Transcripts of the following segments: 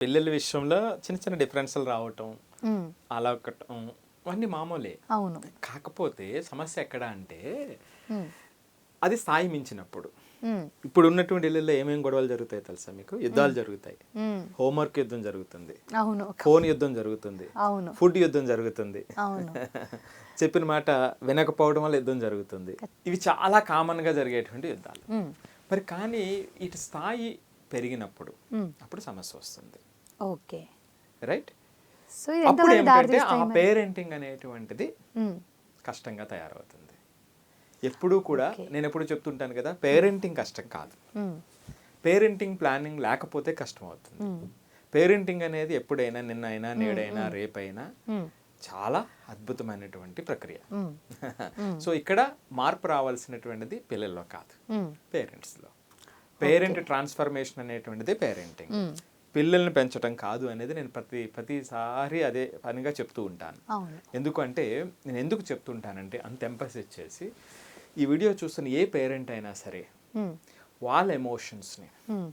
పిల్లల విషయంలో చిన్న చిన్న డిఫరెన్స్‌లు రావటం, హ్మ్. అలా ఒకటం అవన్నీ మామూలే. అవును. కాకపోతే సమస్య ఎక్కడ అంటే, హ్మ్. అది స్థాయి మించినప్పుడు. హ్మ్. ఇప్పుడున్నటువంటి ఇళ్ళల్లో ఏమేం గొడవలు జరుగుతాయో తెలుసా మీకు? యుద్ధాలు జరుగుతాయి. హ్మ్. హోంవర్క్ యుద్ధం జరుగుతుంది. అవును. ఫోన్ యుద్ధం జరుగుతుంది. అవును. ఫుడ్ యుద్ధం జరుగుతుంది. అవును. చెప్పిన మాట వినకపోవడం వల్ల యుద్ధం జరుగుతుంది. ఇవి చాలా కామన్‌గా జరిగేటువంటి యుద్ధాలు. హ్మ్. మరి కానీ ఇటు స్థాయి పెరిగినప్పుడు హ్మ్. అప్పుడు సమస్య వస్తుంది. ఓకే. రైట్? సో ఇది అప్పుడు ఎంతవరకు దారి ఏమిటంటే ఆ తీస్తాయి మరి? పేరెంటింగ్ అనేటువంటిది హ్మ్. కష్టంగా తయారవుతుంది. ఎప్పుడూ కూడా ఓకే. నేను ఎప్పుడు చెప్తుంటాను కదా, పేరెంటింగ్ కష్టం కాదు. హ్మ్. పేరెంటింగ్ ప్లానింగ్ లేకపోతే కష్టం అవుతుంది. హ్మ్. పేరెంటింగ్ అనేది ఎప్పుడైనా నిన్నైనా నేడైనా హ్మ్. రేపైనా హ్మ్. చాలా అద్భుతమైనటువంటి ప్రక్రియ. హ్మ్. హ్మ్. సో ఇక్కడ మార్పు రావాల్సినటువంటిది పిల్లల్లో కాదు, హ్మ్. పేరెంట్స్లో. పేరెంట్ ట్రాన్స్ఫర్మేషన్ అనేటువంటిది పేరెంటింగ్. పిల్లల్ని పెంచడం కాదు అనేది నేను ప్రతిసారి అదే పనిగా చెప్తూ ఉంటాను. అవును. ఎందుకంటే నేను ఎందుకు చెప్తుంటానంటే అంత ఎంపసిస్ చేసి, ఈ వీడియో చూస్తున్న ఏ పేరెంట్ అయినా సరే హ్మ్. వాళ్ళ ఎమోషన్స్ని, హ్మ్.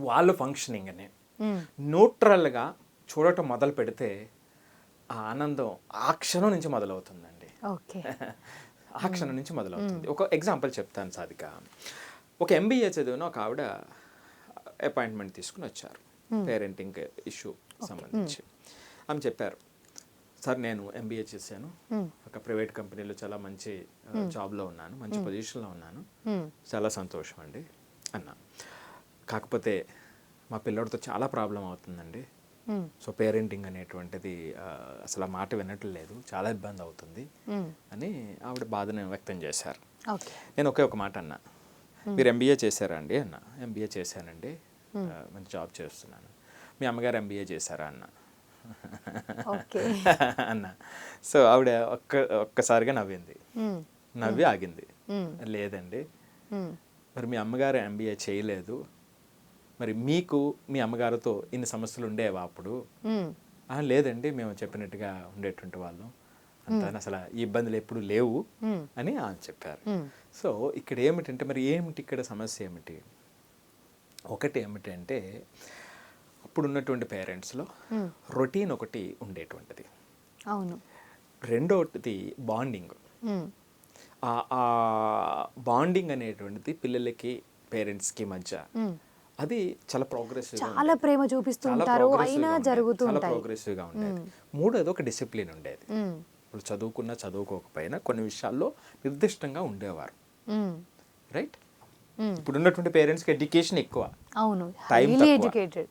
వాళ్ళ ఫంక్షనింగ్ని హ్మ్. న్యూట్రల్గా చూడటం మొదలు పెడితే ఆ ఆనందం ఆ క్షణం నుంచి మొదలవుతుందండి. ఓకే. ఆ క్షణం నుంచి మొదలవుతుంది. ఒక ఎగ్జాంపుల్ చెప్తాను సాధిక. ఒక ఎంబీఏ చదివిన ఒక ఆవిడ అపాయింట్మెంట్ తీసుకుని వచ్చారు పేరెంటింగ్ ఇష్యూ సంబంధించి. ఆమె చెప్పారు, సార్ నేను ఎంబీఏ చేశాను, ఒక ప్రైవేట్ కంపెనీలో చాలా మంచి జాబ్లో ఉన్నాను, మంచి పొజిషన్లో ఉన్నాను, హ్మ్. చాలా సంతోషం అండి అన్నా. కాకపోతే మా పిల్లోడితో చాలా ప్రాబ్లం అవుతుందండి. హ్మ్. సో పేరెంటింగ్ అనేటువంటిది అసలు ఆ మాట వినట్లేదు, చాలా ఇబ్బంది అవుతుంది హ్మ్. అని ఆవిడ బాధను వ్యక్తం చేశారు. ఓకే. నేను ఒకే ఒక మాట అన్నా, మీరు ఎంబీఏ చేశారా అండి అన్న. ఎంబీఏ చేశానండి, మంచి జాబ్ చేస్తున్నాను. మీ అమ్మగారు ఎంబీఏ చేశారా అన్న. ఓకే. అన్న. సో ఆవిడ ఒక్కసారిగా నవ్వింది, హ్మ్. నవ్వి ఆగింది. హ్మ్. లేదండి, హ్మ్. మరి మీ అమ్మగారు ఎంబీఏ చేయలేదు, మరి మీకు మీ అమ్మగారితో ఇన్ని సమస్యలు ఉండేవా అప్పుడు? హ్మ్. లేదండి, మేము చెప్పినట్టుగా ఉండేటువంటి వాళ్ళం, అంతా అసలు ఈ ఇబ్బందులు ఎప్పుడు లేవు హ్మ్. అని ఆమె చెప్పారు. హ్మ్. సో ఇక్కడ ఏమిటంటే, మరి ఏమిటి ఇక్కడ సమస్య ఏమిటి? ఒకటి ఏమిటంటే అప్పుడున్నటువంటి పేరెంట్స్లో రొటీన్ ఒకటి ఉండేటువంటిది. అవును. రెండోది బాండింగ్. హ్మ్. ఆ బాండింగ్ అనేటువంటిది పిల్లలకి పేరెంట్స్కి మధ్య హ్మ్. అది చాలా ప్రోగ్రెసివ్గా చాలా ఉండేది. ప్రేమ చూపిస్తూ చాలా ఉంటారు. అయినా ప్రోగ్రెసివ్గా ఉండేది. జరుగుతూ చాలా ఉంటాయి. ప్రోగ్రెసివ్గా ఉండేది. మూడోది ఒక డిసిప్లిన్ ఉండేది. హ్మ్. ఇప్పుడు చదువుకున్నా చదువుకోకపోయినా కొన్ని విషయాల్లో నిర్దిష్టంగా ఉండేవారు. హ్మ్. రైట్? ఇప్పుడు ఉన్నటువంటి పేరెంట్స్కి ఎడ్యుకేషన్ ఎక్కువ, అవును. టైం హైలీ తక్కువ. ఎడ్యుకేటెడ్.